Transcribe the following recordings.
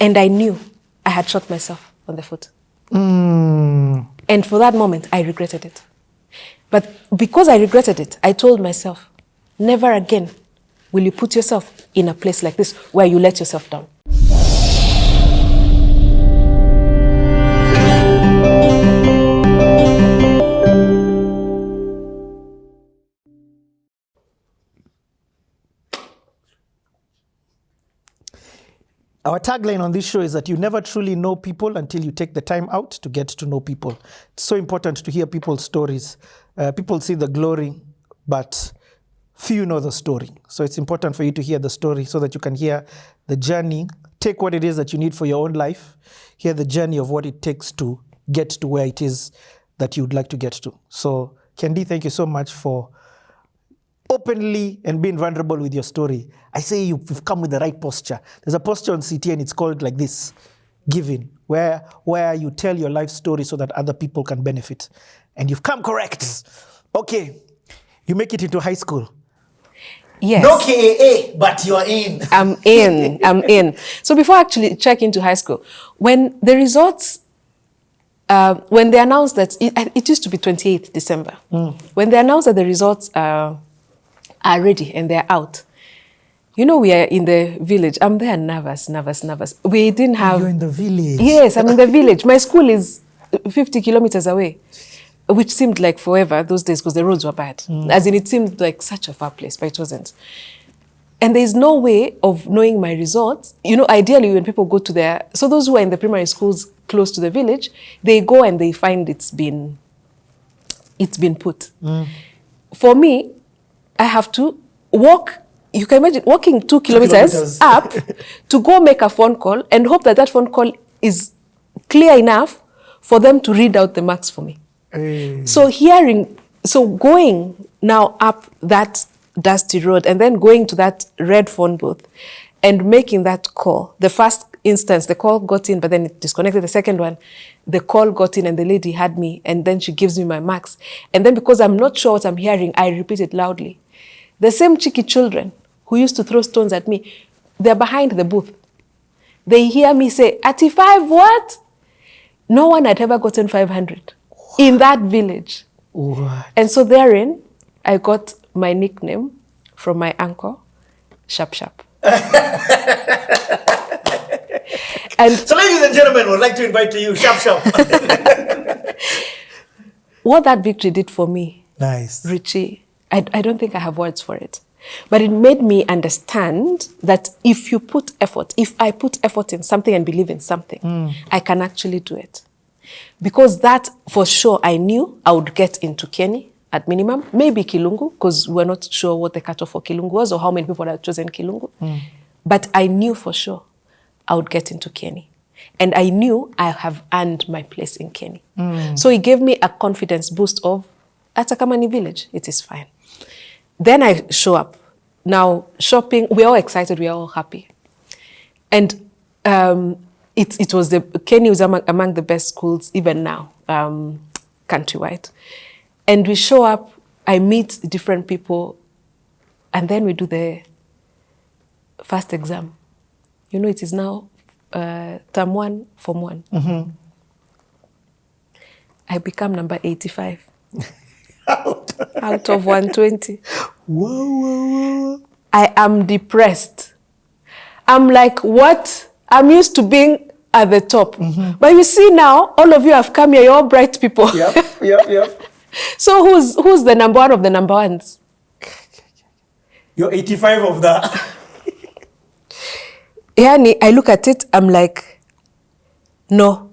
And I knew I had shot myself on the foot. And for that moment, I regretted it. But because I regretted it, I told myself, never again will you put yourself in a place like this where you let yourself down. Our tagline on this show is that you never truly know people until you take the time out to get to know people. It's so important to hear people's stories. People see the glory, but few know the story. So it's important for you to hear the story so that you can hear the journey, take what it is that you need for your own life, hear the journey of what it takes to get to where it is that you'd like to get to. So Kendi, thank you so much for openly and being vulnerable with your story. I say you've come with the right posture. There's a posture on CT and it's called like this, giving, where you tell your life story so that other people can benefit. And you've come correct. Okay, you make it into high school. Yes. No KAA, but you're in. I'm in. So before I actually check into high school, when the results, when they announced that, it used to be 28th December. When they announced that the results are ready and they're out, you know, we are in the village. I'm there nervous. We didn't have... You're in the village. Yes, I'm in the village. My school is 50 kilometers away, which seemed like forever those days because the roads were bad. As in, it seemed like such a far place, but it wasn't. And there's no way of knowing my results. You know, ideally, when people go to their... So those who are in the primary schools close to the village, they go and they find it's been put. For me, I have to walk. You can imagine walking 2 kilometers up to go make a phone call and hope that that phone call is clear enough for them to read out the marks for me. So going now up that dusty road and then going to that red phone booth and making that call. The first instance, the call got in, but then it disconnected. The second one, the call got in and the lady had me and then she gives me my marks. And then because I'm not sure what I'm hearing, I repeat it loudly. The same cheeky children who used to throw stones at me, they're behind the booth. They hear me say, 85 what? No one had ever gotten 500 in that village. What? And so therein, I got my nickname from my uncle, Sharp Sharp. And so ladies and gentlemen, would like to invite you, Sharp Sharp. What that victory did for me, nice, Richie, I don't think I have words for it. But it made me understand that if you put effort, if I put effort in something and believe in something, I can actually do it. Because that, for sure, I knew I would get into Kenya at minimum, maybe Kilungu, because we're not sure what the cutoff for Kilungu was or how many people had chosen Kilungu. But I knew for sure I would get into Kenya. And I knew I have earned my place in Kenya. So it gave me a confidence boost of, hata kama ni village, it is fine. Then I show up. Now, shopping, we're all excited, we're all happy. And it was Kenya was among the best schools, even now, countrywide. And we show up, I meet different people, and then we do the first exam. You know, it is now term 1, form 1. I become number 85. Out of 120. Whoa. I am depressed. I'm like, what? I'm used to being at the top. But you see now, all of you have come here, you're all bright people. Yep. So who's the number one of the number ones? You're 85 of that. Yani, I look at it, I'm like, no,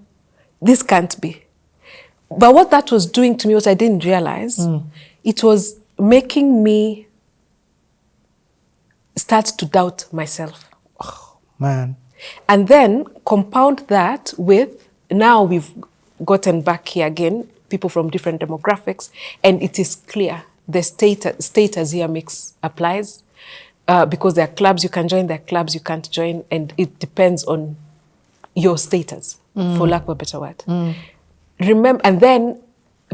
this can't be. But what that was doing to me, what I didn't realize, it was making me start to doubt myself. Oh, man. And then compound that with, now we've gotten back here again, people from different demographics, and it is clear the status here applies because there are clubs you can join, there are clubs you can't join, and it depends on your status, for lack of a better word. Remember, and then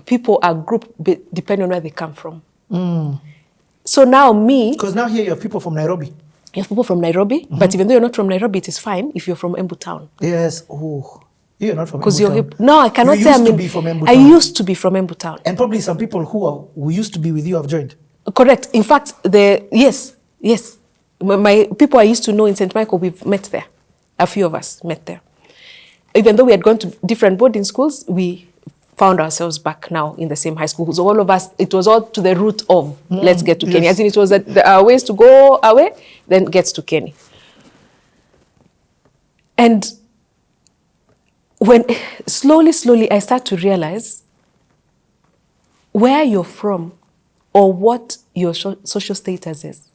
people are grouped depending on where they come from. So now me... Because now here you have people from Nairobi. You have people from Nairobi, but even though you're not from Nairobi, it is fine if you're from Embu town. Yes. Oh, you're not from Embu Because you're town. hip. No, I cannot You say used I'm to in. be from Embu I town. used to be from Embu town. And probably some people who used to be with you have joined. Correct. In fact, yes. My people I used to know in St. Michael, we've met there. A few of us met there. Even though we had gone to different boarding schools, we found ourselves back now in the same high school. So all of us, it was all to the root of let's get to Kenny. As in it was our ways to go away, then gets to Kenny. And when slowly I start to realize where you're from or what your social status is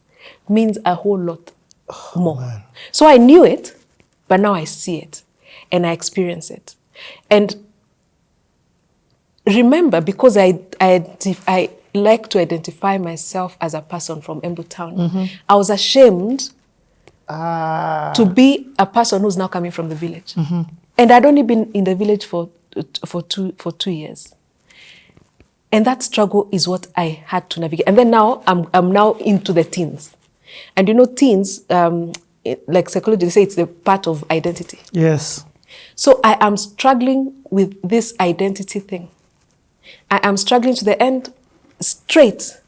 means a whole lot more. Man. So I knew it, but now I see it and I experience it. And remember, because I like to identify myself as a person from Embu town, I was ashamed to be a person who's now coming from the village. And I'd only been in the village for 2 years. And that struggle is what I had to navigate. And then now I'm now into the teens. And you know, teens, like psychology, they say it's the part of identity. Yes. So I am struggling with this identity thing. I am struggling to the end straight.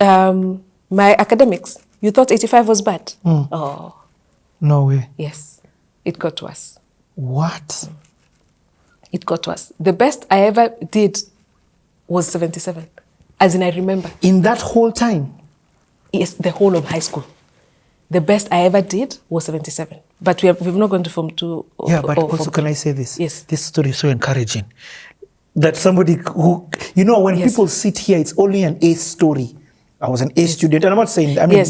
My academics, you thought 85 was bad? Oh. No way. Yes. It got worse. What? It got worse. The best I ever did was 77. As in, I remember. In that whole time? Yes, the whole of high school. The best I ever did was 77. But we've not gone to Form 2. Yeah, but also can I say this? Yes. This story is so encouraging. That somebody who, you know, when people sit here, it's only an A story. I was an A student, and I'm not saying, I mean,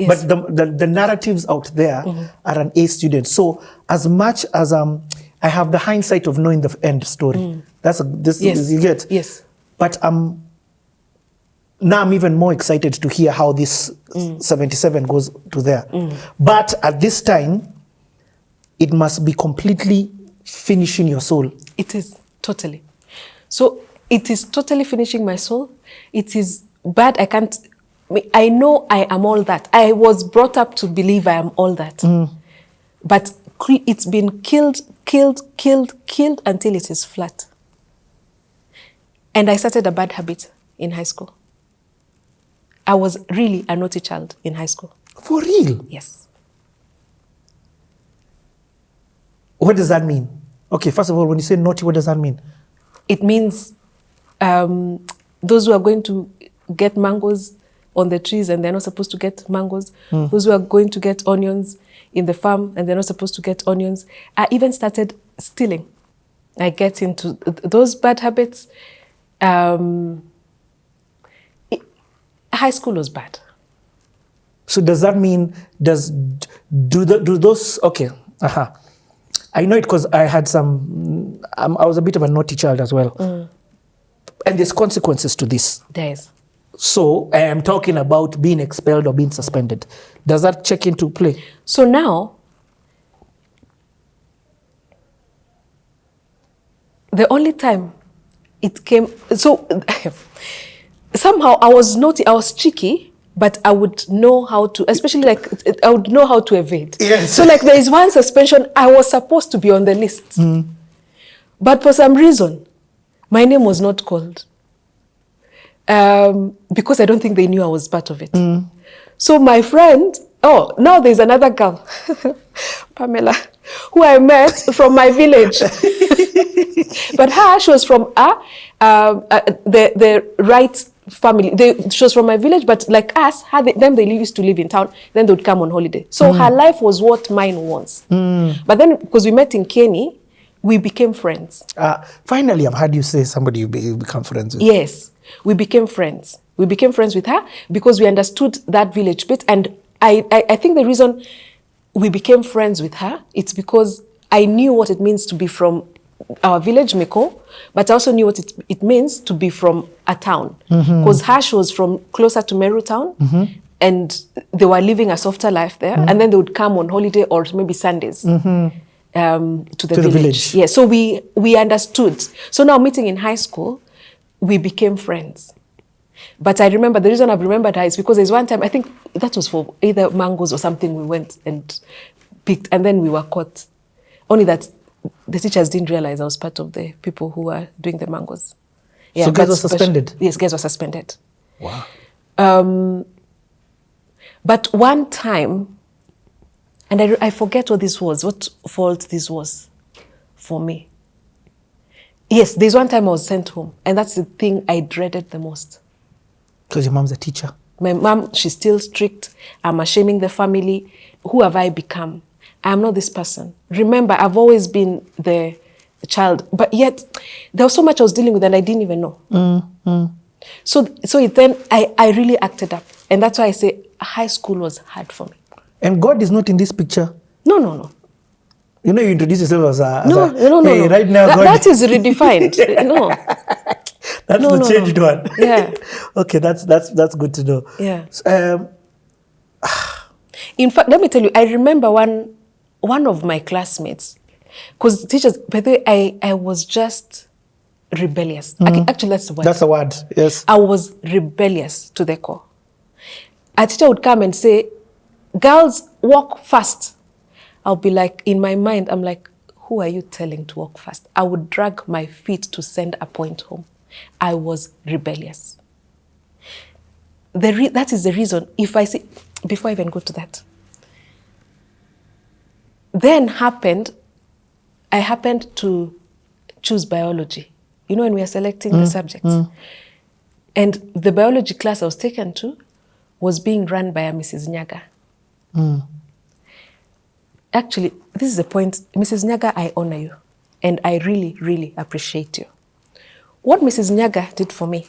but the narratives out there are an A student. So as much as I have the hindsight of knowing the end story, you get. Yes. But now I'm even more excited to hear how this 77 goes to there. But at this time, it must be completely finishing your soul. It is, totally. So it is totally finishing my soul. It is bad. I know I am all that. I was brought up to believe I am all that. But it's been killed until it is flat. And I started a bad habit in high school. I was really a naughty child in high school. For real? Yes. What does that mean? Okay, first of all, when you say naughty, what does that mean? It means those who are going to get mangoes on the trees and they're not supposed to get mangoes, those who are going to get onions in the farm and they're not supposed to get onions. I even started stealing. I get into those bad habits. High school was bad. So does that mean, do those, okay, I know it because I had I was a bit of a naughty child as well. And there's consequences to this. There is. So I am talking about being expelled or being suspended. Does that check into play? So now, the only time it came, so somehow I was naughty, I was cheeky, but I would know how to, especially like, I would know how to evade. Yes. So like there is one suspension, I was supposed to be on the list. But for some reason, my name was not called. Because I don't think they knew I was part of it. So my friend, now there's another girl, Pamela, who I met from my village. But she was from the right family. She was from my village, but like us, they used to live in town, then they would come on holiday. So her life was what mine was. But then, because we met in Kenny, we became friends. Finally, I've heard you say somebody you become friends with. Yes, we became friends. We became friends with her because we understood that village bit. And I think the reason we became friends with her, it's because I knew what it means to be from our village, Meko, but I also knew what it means to be from a town. Because she was from closer to Meru town, and they were living a softer life there, and then they would come on holiday or maybe Sundays to the village. Yeah, so we understood. So now meeting in high school, we became friends. But I remember, the reason I've remembered her is because there's one time, I think that was for either mangoes or something, we went and picked, and then we were caught. Only that the teachers didn't realize I was part of the people who were doing the mangoes. Yeah, so guys were suspended? Yes, guys were suspended. Wow. But one time, and I forget what this was, what fault this was for me. Yes, there's one time I was sent home, and that's the thing I dreaded the most. Because your mom's a teacher. My mom, she's still strict. I'm shaming the family. Who have I become? I'm not this person. Remember, I've always been the child, but yet there was so much I was dealing with and I didn't even know. So then I really acted up. And that's why I say high school was hard for me. And God is not in this picture? No. You know, you introduce yourself as a... No. Right now, God... That is redefined. No. That's the changed one. Yeah. Okay, that's good to know. Yeah. In fact, let me tell you, I remember one of my classmates, because teachers, by the way, I was just rebellious. Actually, that's the word. That's the word, yes. I was rebellious to the core. A teacher would come and say, girls, walk fast. I'll be like, in my mind, I'm like, who are you telling to walk fast? I would drag my feet to send a point home. I was rebellious. That is the reason, if I see, before I even go to that, then I happened to choose biology. You know, when we are selecting the subjects. And the biology class I was taken to was being run by a Mrs. Ntwiga. Actually, this is the point. Mrs. Ntwiga, I honor you. And I really, really appreciate you. What Mrs. Ntwiga did for me,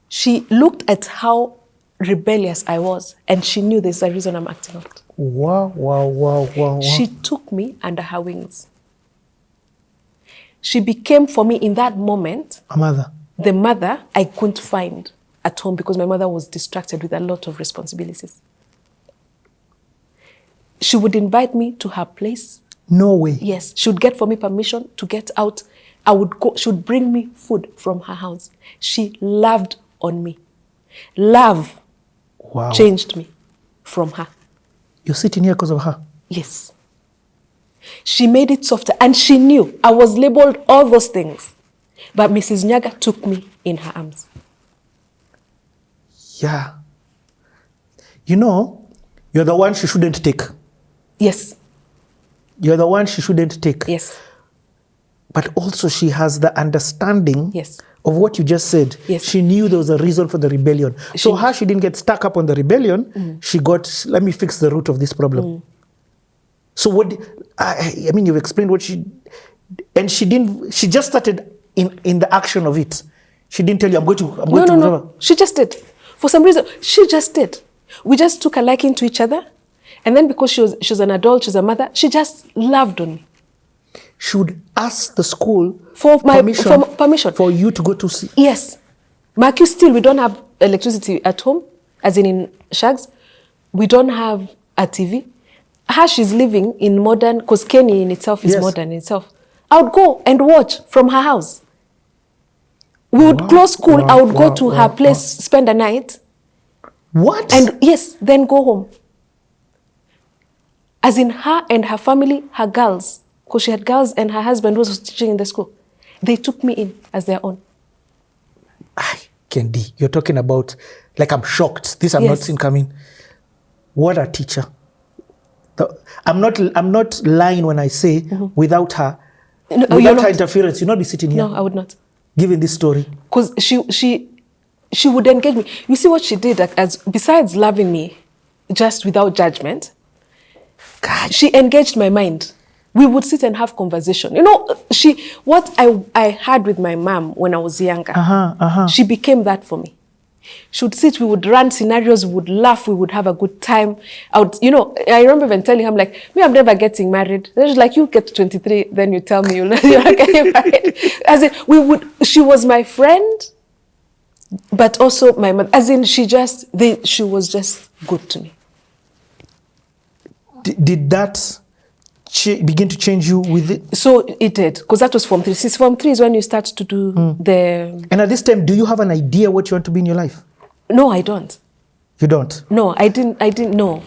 she looked at how rebellious I was, and she knew there's a reason I'm acting out. Wow. She took me under her wings. She became, for me, in that moment, a mother. The mother I couldn't find at home because my mother was distracted with a lot of responsibilities. She would invite me to her place. No way. Yes. She would get for me permission to get out. I would go. She would bring me food from her house. She loved on me. Love changed me from her. You're sitting here because of her? Yes. She made it softer. And she knew I was labeled all those things. But Mrs. Ntwiga took me in her arms. Yeah. You know, you're the one she shouldn't take. Yes. You're the one she shouldn't take. Yes. But also she has the understanding of what you just said. Yes. She knew there was a reason for the rebellion. So she didn't get stuck up on the rebellion. She got, let me fix the root of this problem. So what, I mean, you've explained what she, and she just started in the action of it. She didn't tell you, I'm going to. No. She just did. For some reason, she just did. We just took a liking to each other. And then because she was an adult, she's a mother, she just loved on me. She would ask the school for permission for you to go to see. Yes. Marcus, still, we don't have electricity at home, as in Shags. We don't have a TV. How she's living in modern, because Kenya in itself is modern in itself. I would go and watch from her house. We would close school. I would go to her place, spend a night. What? And yes, then go home. As in her and her family, her girls, because she had girls and her husband was teaching in the school. They took me in as their own. Kendi, you're talking about, like, I'm shocked. This I've not seen coming. What a teacher. I'm not lying when I say without her, without her interference, you'd not be sitting here. No, I would not. Giving this story. Because she would engage me. You see what she did, as besides loving me, just without judgment, God. She engaged my mind. We would sit and have conversation. You know, what I had with my mom when I was younger, she became that for me. She would sit, we would run scenarios, we would laugh, we would have a good time. I remember even telling her, like, me, I'm never getting married. She was like, you get to 23, then you tell me you're not getting married. As in, she was my friend, but also my mother. As in, she was just good to me. Did that begin to change you with it? So it did, because that was Form 3. Since Form 3 is when you start to do the... And at this time, do you have an idea what you want to be in your life? No, I don't. You don't? No, I didn't, no.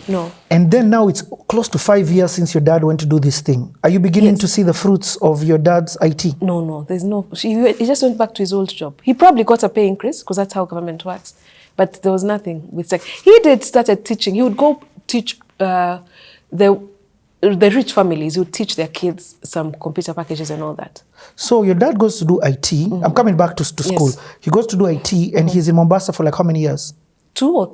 And then now it's close to 5 years since your dad went to do this thing. Are you beginning to see the fruits of your dad's IT? No, there's no... He just went back to his old job. He probably got a pay increase, because that's how government works. But there was nothing with tech. He started teaching. He would go teach the rich families. He would teach their kids some computer packages and all that. So your dad goes to do IT. I'm coming back to school. Yes. He goes to do IT, and he's in Mombasa for like how many years? Two.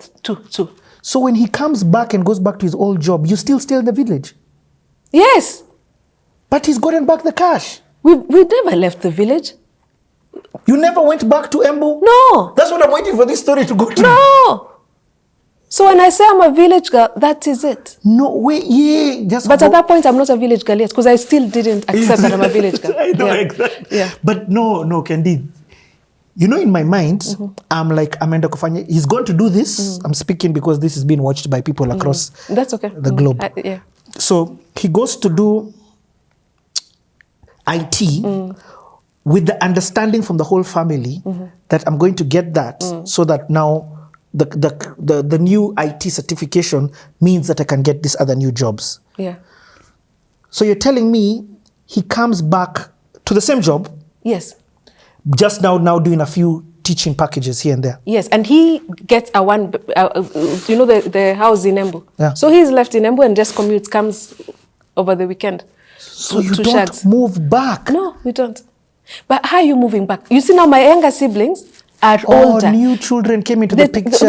So when he comes back and goes back to his old job, you still stay in the village? Yes. But he's gotten back the cash. We never left the village. You never went back to Embu? No. That's what I'm waiting for this story to go to. No. So when I say I'm a village girl, that is it. No, wait, yeah. But at that point, I'm not a village girl yet, because I still didn't accept that I'm a village girl. I know, exactly. Yeah. But no, Kendi. You know, in my mind, I'm like, Amanda Kofanya, he's going to do this. I'm speaking because this is being watched by people across That's okay. the globe. Yeah. So he goes to do IT with the understanding from the whole family that I'm going to get that so that now the new IT certification means that I can get these other new jobs. Yeah. So you're telling me he comes back to the same job? Yes. Just now doing a few teaching packages here and there. Yes, and he gets the house in Embu. Yeah. So he's left in Embu and just commutes, comes over the weekend. So you to don't Shags. move back? No, we don't. But how are you moving back? You see, now my younger siblings are older. New children came into the picture.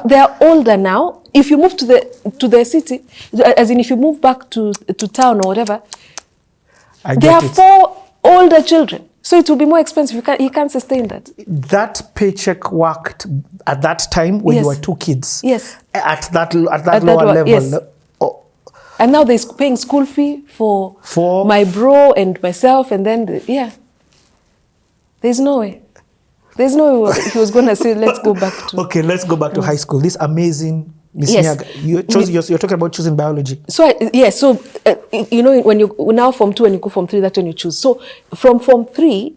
They are older now. If you move to the city, as in if you move back to town or whatever, there are 4 older children. So it will be more expensive. He can't sustain that. That paycheck worked at that time when you were 2 kids. Yes. At that lower level. Yes. Oh. And now they're paying school fee for my bro and myself, and then there's no way. There's no way he was going to say, let's go back to... Okay, let's go back to high school. This amazing... Yes. You're talking about choosing biology. So, when you now Form 2 and you go Form 3, that's when you choose. So from Form 3,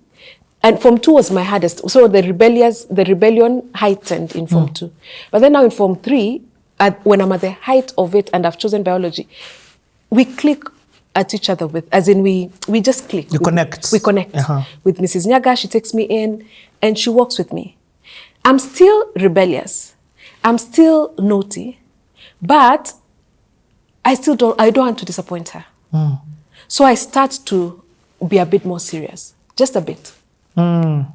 and Form 2 was my hardest. So the rebellion heightened in Form 2. But then now in Form 3, when I'm at the height of it and I've chosen biology, we click at each other as in we just click. You connect. We connect. With Mrs. Ntwiga. She takes me in and she works with me. I'm still rebellious. I'm still naughty, but I don't want to disappoint her. So I start to be a bit more serious, just a bit. Were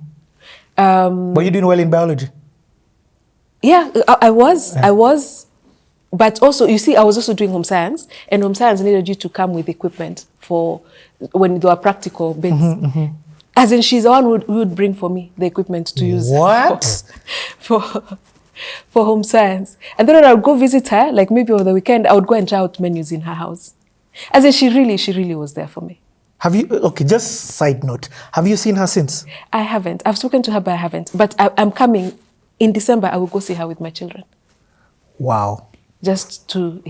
you doing well in biology? Yeah, I was. But also, you see, I was also doing home science, and home science needed you to come with equipment for when there were practical bits. As in, she's the one who would bring for me the equipment to use. What? For home science. And then when I would go visit her, like maybe over the weekend, I would go and try out menus in her house. As in, she really was there for me. Have you, okay, just side note, have you seen her since? I haven't. I've spoken to her, but I haven't. But I'm coming in December. I will go see her with my children. Wow. Just to,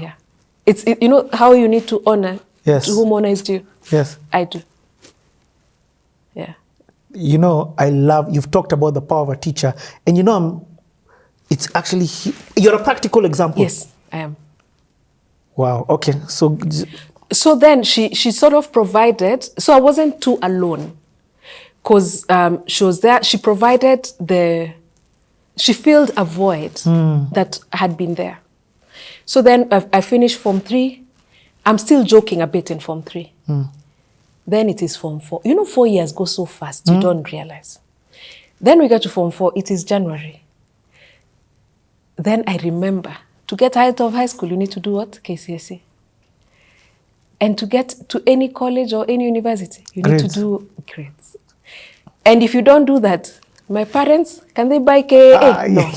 It's you know how you need to honor to whom honor is due? Yes. I do. Yeah. You know, you've talked about the power of a teacher, and you know, it's actually, you're a practical example. Yes, I am. Wow, okay. So then she sort of provided, so I wasn't too alone, because she was there, she filled a void that had been there. So then I finished Form 3. I'm still joking a bit in Form 3. Then it is Form 4. You know, 4 years go so fast, you don't realize. Then we get to Form 4, it is January. Then I remember, to get out of high school, you need to do what? KCSE. And to get to any college or any university, you need to do grades. And if you don't do that, my parents, can they buy KAA? No.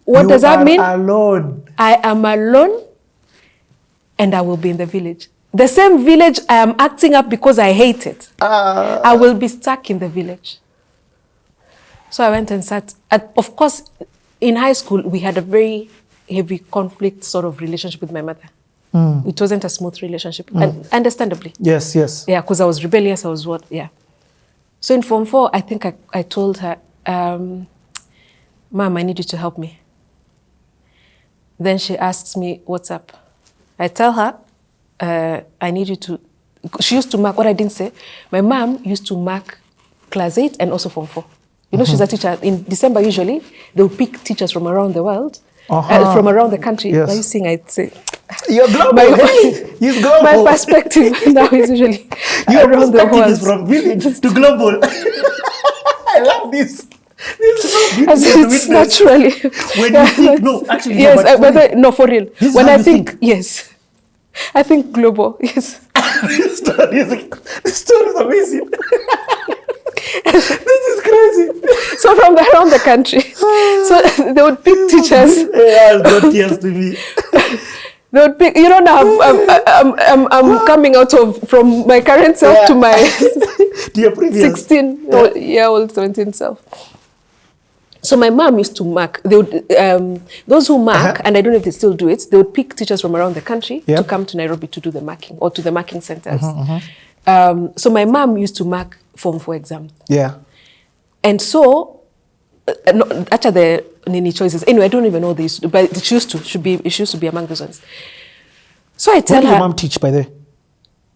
What does that mean? Alone. I am alone, and I will be in the village. The same village I am acting up because I hate it. I will be stuck in the village. So I went and sat. Of course, in high school, we had a very heavy conflict sort of relationship with my mother. It wasn't a smooth relationship, and understandably. Yes, yes. Yeah, because I was rebellious. I was what? Yeah. So in Form 4, I think I told her, Mom, I need you to help me. Then she asks me, what's up? I tell her, I need you to... She used to mark, what I didn't say, my mom used to mark class 8 and also Form 4. You know, she's a teacher. In December, usually, they'll pick teachers from around the world, from around the country. Yes. Are you seeing? I'd say... You're global. He's global. My perspective now is usually Your around the perspective world. is from village to global. I love this. This is so beautiful As to it's witness. naturally. When you think, no, actually, yes, no, but no, for real. This is When how I you think, think. yes, I think global. Yes. This story is amazing. This is crazy. So from around the country, so they would pick teachers. Yeah, brought tears to me. They would pick. You know, now I'm coming out from my current self to my To your previous 16-year-old, 17 self. So my mom used to mark. They would those who mark, and I don't know if they still do it. They would pick teachers from around the country to come to Nairobi to do the marking or to the marking centers. So my mom used to mark Form 4 exams. Yeah. And so, after the Nini choices, anyway, I don't even know these, but it used to be among those ones. So I tell What did her, your mom teach, by the way?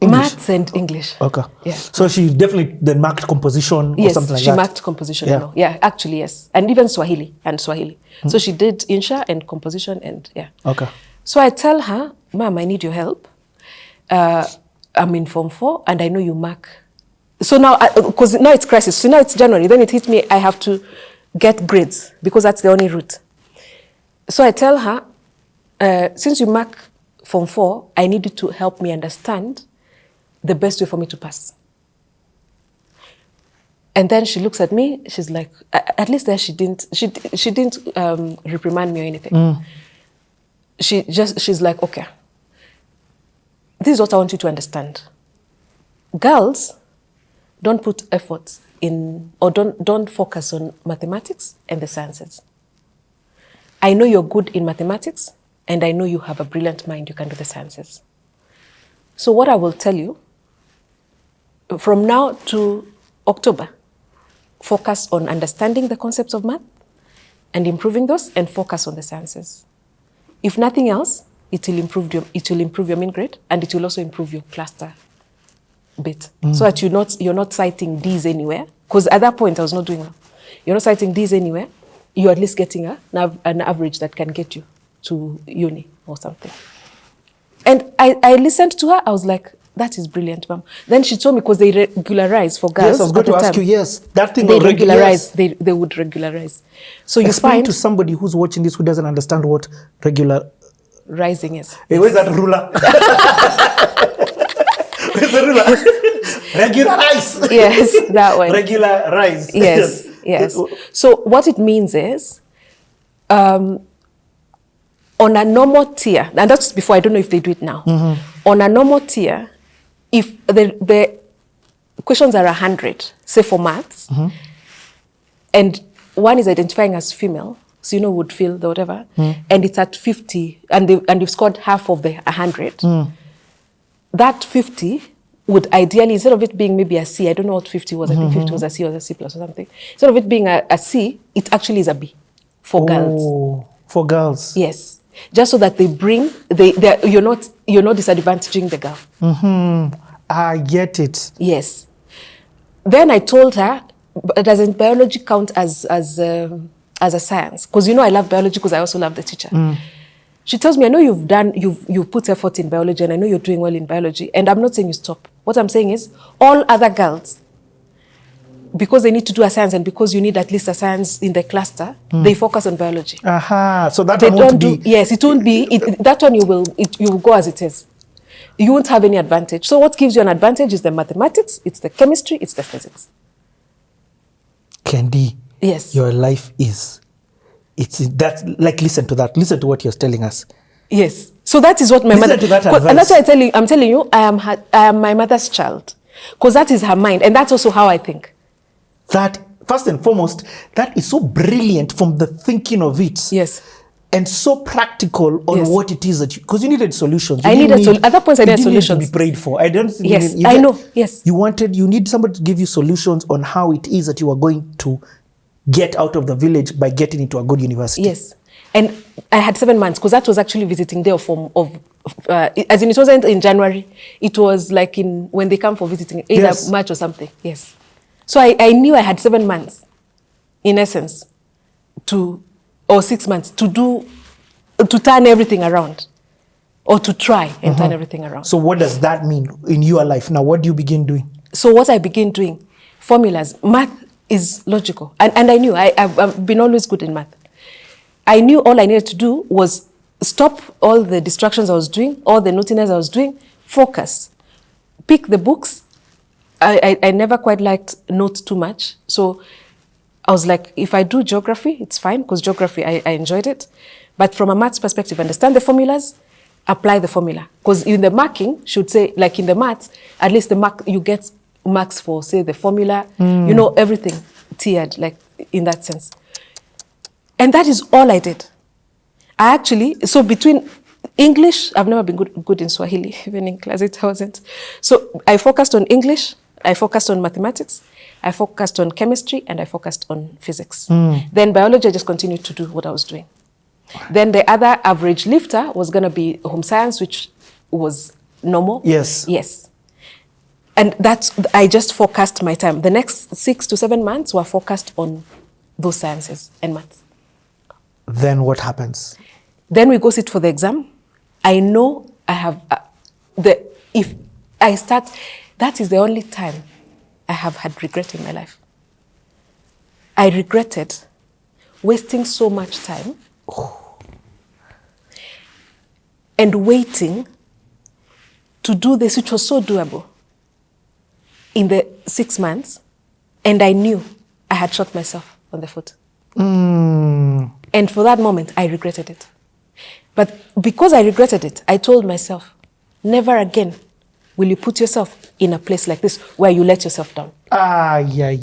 English? maths and English. Okay. Yeah. So she definitely then marked composition or something like that? Yes, she marked composition. Yeah. And all. Yeah, actually, yes. And even Swahili. So she did Insha and composition and yeah. Okay. So I tell her, Mom, I need your help. I'm in Form 4 and I know you mark. So now, because now it's crisis. So now it's January. Then it hit me, I have to get grades because that's the only route. So I tell her, since you mark Form 4, I need you to help me understand the best way for me to pass. And then she looks at me, she's like, at least there she didn't reprimand me or anything. She's like, okay, this is what I want you to understand. Girls don't put effort in, or don't focus on mathematics and the sciences. I know you're good in mathematics, and I know you have a brilliant mind, you can do the sciences. So what I will tell you, from now to October, focus on understanding the concepts of math and improving those, and focus on the sciences. If nothing else, it will improve your mean grade, and it will also improve your cluster bit, so that you're not citing D's anywhere. Because at that point I was not doing well. You're not citing D's anywhere. You're at least getting an average that can get you to uni or something. And I listened to her. I was like, that is brilliant, Mom. Then she told me, because they regularize for girls. Yes, I was going to ask you. Yes, that thing they already, regularize. Yes. They would regularize. So you Explain find to somebody who's watching this who doesn't understand what regular rising is. Hey, where's that ruler? Where's the ruler? Regularize. Yes, that one. Regularize. Yes, yes. So what it means is, on a normal tier, and that's before, I don't know if they do it now. On a normal tier, if the questions are 100, say for maths, and one is identifying as female, so you know would fill the whatever, and it's at 50, and you've scored half of the 100, that 50 would ideally, instead of it being maybe a C, I don't know what 50 was, I think 50 was a C or a C plus or something. Instead of it being a C, it actually is a B for girls. For girls. Yes. Just so that you're not disadvantaging the girl. I get it. Yes. Then I told her, doesn't biology count as a science? Because I love biology because I also love the teacher. She tells me, I know you've put effort in biology, and I know you're doing well in biology, and I'm not saying you stop. What I'm saying is, all other girls, because they need to do a science, and because you need at least a science in the cluster, they focus on biology. So that They one won't don't do, be. yes, it won't be. That one you will go as it is. You won't have any advantage. So what gives you an advantage is the mathematics, it's the chemistry, it's the physics. Kendi, Yes. your life is. It's that. Like, listen to that. Listen to what you're telling us. Yes. So that is what my Listen mother. to that advice. And that's why I'm telling you, I am my mother's child, because that is her mind, and that's also how I think. That, first and foremost, that is so brilliant from the thinking of it. Yes. and so practical on Yes. what it is that because you needed solutions. I needed at that point I you needed didn't need solutions to be prayed for. I don't think Yes, you I know. Yes. You need somebody to give you solutions on how it is that you are going to get out of the village by getting into a good university. Yes. And I had 7 months because that was actually visiting day of as in it wasn't in January. It was like when they come for visiting, either Yes. March or something. Yes. So I knew I had 7 months, in essence, or 6 months to turn everything around, or to try and turn everything around. So what does that mean in your life? Now, what do you begin doing? So what I began doing, formulas, math is logical. And I knew, I've been always good in math. I knew all I needed to do was stop all the distractions I was doing, all the naughtiness I was doing, focus, pick the books. I never quite liked notes too much. So I was like, if I do geography, it's fine, because geography, I enjoyed it. But from a maths perspective, understand the formulas, apply the formula. Because in the marking, should say, like in the maths, at least you get marks for, say, the formula, you know, everything tiered, like in that sense. And that is all I did. So between English, I've never been good in Swahili, even in class 8 I wasn't. So I focused on English, I focused on mathematics, I focused on chemistry, and I focused on physics. Then biology, I just continued to do what I was doing. Then the other average lifter was going to be home science, which was normal. Yes. Yes. And I just focused my time. The next 6 to 7 months were focused on those sciences and maths. Then what happens? Then we go sit for the exam. I know I have if I start, that is the only time I have had regret in my life. I regretted wasting so much time and waiting to do this, which was so doable, in the 6 months, and I knew I had shot myself on the foot. And for that moment, I regretted it. But because I regretted it, I told myself, never again will you put yourself in a place like this where you let yourself down. Yeah,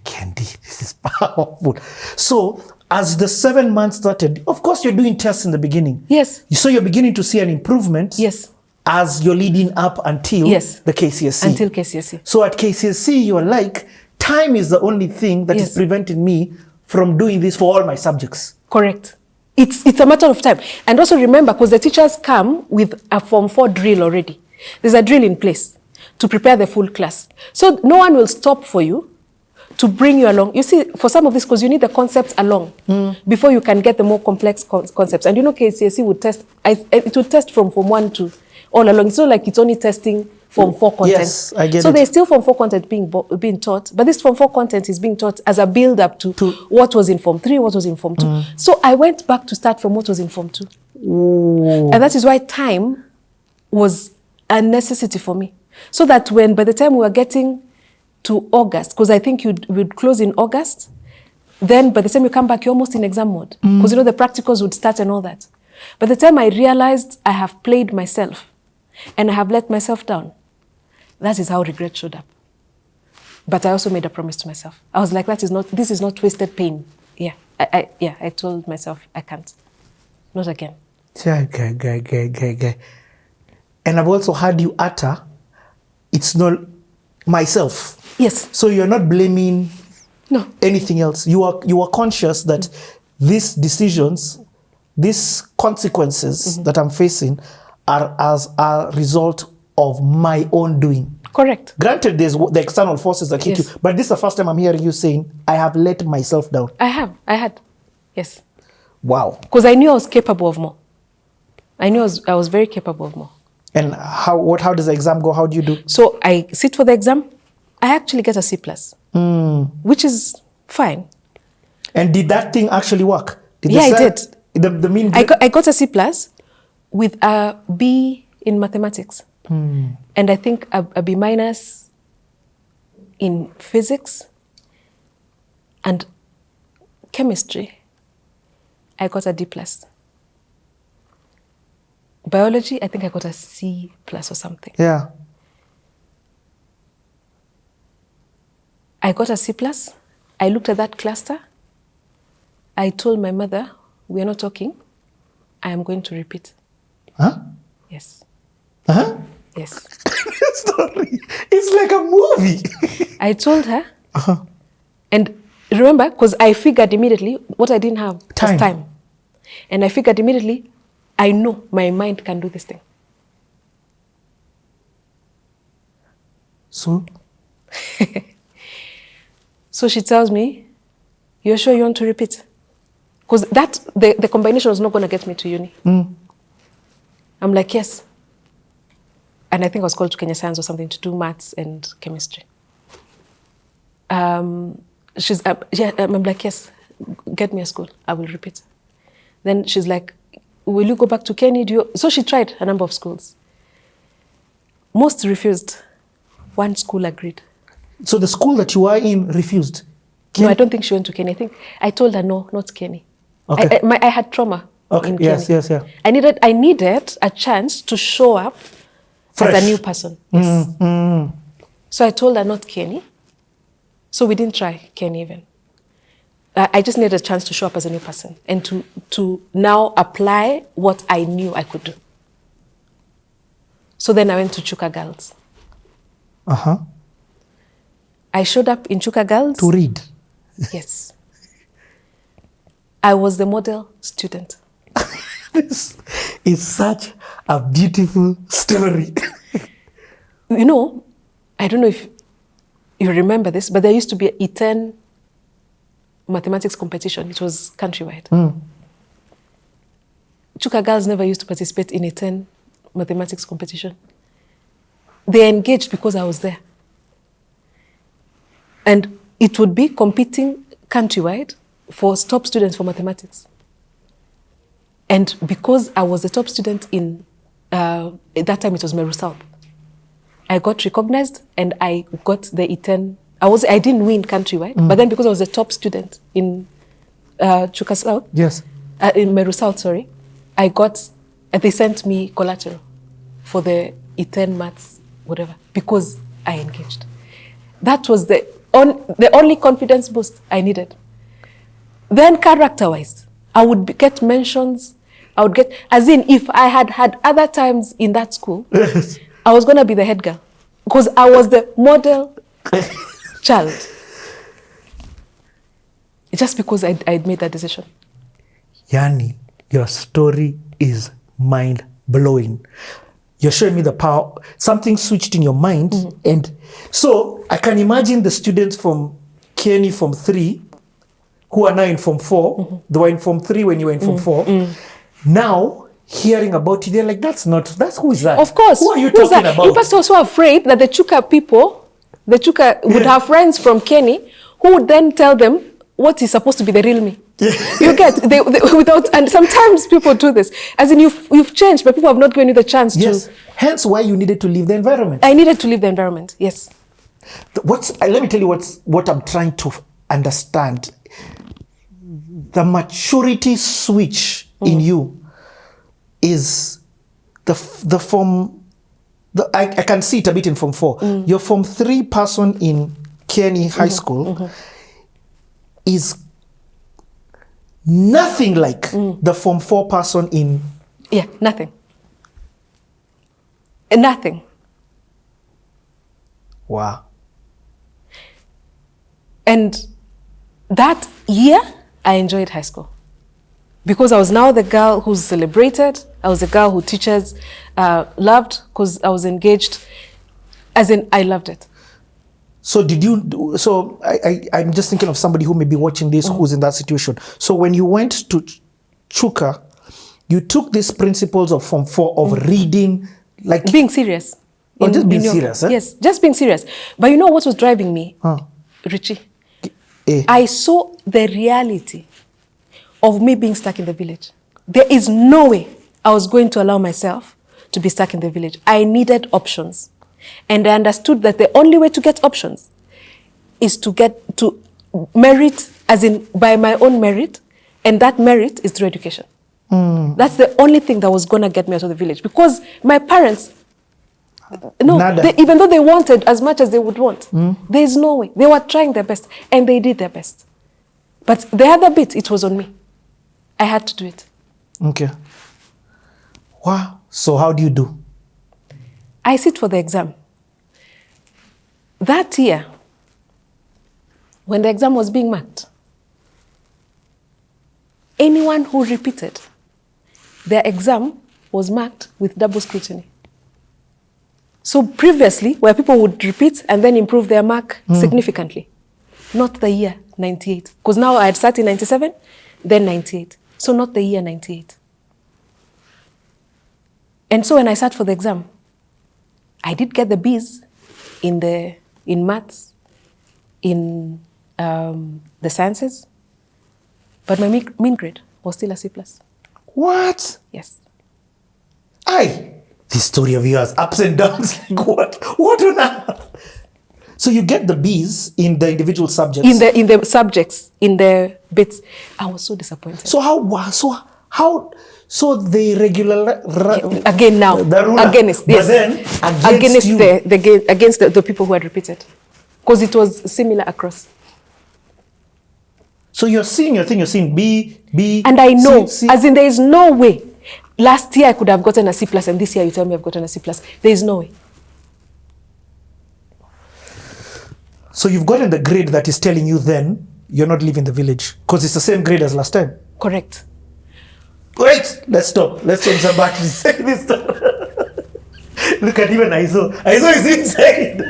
Kendi, this is powerful. So, as the 7 months started, of course you're doing tests in the beginning. Yes. So you're beginning to see an improvement. Yes. As you're leading up until the KCSE. Until KCSE. So at KCSE, you're like, time is the only thing that is preventing me from doing this for all my subjects. Correct. It's a matter of time. And also remember, because the teachers come with a Form 4 drill already. There's a drill in place to prepare the full class. So no one will stop for you to bring you along. You see, for some of this, because you need the concepts along before you can get the more complex concepts. And you know, KCSE would test, it would test from Form 1 to all along. It's not like it's only testing Form 4 content. Yes, I get so it. there's still Form 4 content being taught, but this Form 4 content is being taught as a build-up to what was in Form 3, what was in Form 2. So I went back to start from what was in Form 2. Ooh. And that is why time was a necessity for me. So that by the time we were getting to August, because I think we'd close in August, then by the time you come back, you're almost in exam mode. Because, the practicals would start and all that. By the time I realized I have played myself and I have let myself down, that is how regret showed up. But I also made a promise to myself. I was like, this is not wasted pain. Yeah, I told myself, I can't. Not again. And I've also heard you utter, it's not myself. Yes. So you're not blaming anything else. You are conscious that these decisions, these consequences that I'm facing are as a result of my own doing. Correct. Granted, there's the external forces that hit you, but this is the first time I'm hearing you saying, I have let myself down. I had. Yes. Wow. Because I knew I was capable of more. I knew I was very capable of more. And how does the exam go? How do you do? So I sit for the exam. I actually get a C+, which is fine. And did that thing actually work? I did. The mean I got a C+ with a B in mathematics. And I think a B- in physics and chemistry. I got a D+. Biology, I think I got a C+ or something. Yeah. I got a C+. I looked at that cluster. I told my mother, we are not talking. I am going to repeat. Huh? Yes. Huh? Yes. Story. It's like a movie. I told her. And remember, because I figured immediately what I didn't have was time. And I figured immediately, I know my mind can do this thing. So? So she tells me, you're sure you want to repeat? Because the combination was not going to get me to uni. I'm like, yes. And I think I was called to Kenya Science or something to do maths and chemistry. She's, I'm like, yes, get me a school. I will repeat. Then she's like, will you go back to Kenya? So she tried a number of schools. Most refused. One school agreed. So the school that you are in refused? No, I don't think she went to Kenya. I told her, no, not Kenya. Okay. I had trauma in Kenya. Yes. I needed a chance to show up fresh. As a new person. Yes. So I told her, not Kenya. So we didn't try Kenya even. I just needed a chance to show up as a new person and to now apply what I knew I could do. So then I went to Chuka Girls. I showed up in Chuka Girls. To read? Yes. I was the model student. This is such a beautiful story. You know, I don't know if you remember this, but there used to be an E10 mathematics competition. It was countrywide. Chuka Girls never used to participate in E10 mathematics competition. They engaged because I was there. And it would be competing countrywide for top students for mathematics. And because I was the top student at that time it was Meru South, I got recognized and I got the E10. I didn't win countrywide, but then because I was the top student in Chuka South, yes, in Meru South, sorry, they sent me collateral for the E10 maths, whatever, because I engaged. That was the only confidence boost I needed. Then character-wise, I would get mentions. As in, if I had other times in that school, I was going to be the head girl because I was the model child. Just because I'd made that decision. Yani, your story is mind-blowing. You're showing me the power. Something switched in your mind. And so I can imagine the students from Kenya Form 3 who are now in Form 4. They were in Form 3 when you were in Form 4. Now, hearing about it, they're like, that's who is that? Of course. Who are you talking about? In fact, I was so afraid that the Chuka would have friends from Kenya who would then tell them what is supposed to be the real me. You get, and sometimes people do this. As in, you've changed, but people have not given you the chance to. Hence why you needed to leave the environment. I needed to leave the environment, yes. Let me tell you what I'm trying to understand. The maturity switch in you is the form. I can see it a bit in Form 4. Your Form 3 person in Kenya High School is nothing like the Form 4 person in... Yeah, nothing. Nothing. Wow. And that year, I enjoyed high school. Because I was now the girl who's celebrated. I was the girl who teachers loved because I was engaged. As in, I loved it. So I'm just thinking of somebody who may be watching this who's in that situation. So when you went to Chuka, you took these principles of Form 4 of reading, like... Being serious. Or just being serious, eh? Yes, just being serious. But you know what was driving me, Richie? I saw the reality of me being stuck in the village. There is no way I was going to allow myself to be stuck in the village. I needed options. And I understood that the only way to get options is to get to merit, as in by my own merit, and that merit is through education. That's the only thing that was going to get me out of the village. Because my parents, even though they wanted as much as they would want, there is no way. They were trying their best, and they did their best. But the other bit, it was on me. I had to do it. Okay. Wow. So how do you do? I sit for the exam. That year, when the exam was being marked, anyone who repeated, their exam was marked with double scrutiny. So previously, where people would repeat and then improve their mark significantly, not the year 98. Because now I had started in 97, then 98. So not the year 98. And so when I sat for the exam, I did get the B's in maths, in the sciences, but my mean grade was still a C+. What? Yes. This story of yours, ups and downs, like what? What on earth? So you get the B's in the individual subjects? In the subjects, in the bits. I was so disappointed. So they regular again now the ruler, against but yes, then against the people who had repeated, because it was similar across. So you're seeing your thing, you're seeing B, and I know, C. As in there is no way. Last year I could have gotten a C+, and this year you tell me I've gotten a C+. There is no way. So you've gotten the grade that is telling you then you're not leaving the village, because it's the same grade as last time. Correct. Wait, let's stop. Let's come back to this stuff. Look at even Aizo. Aizo is inside.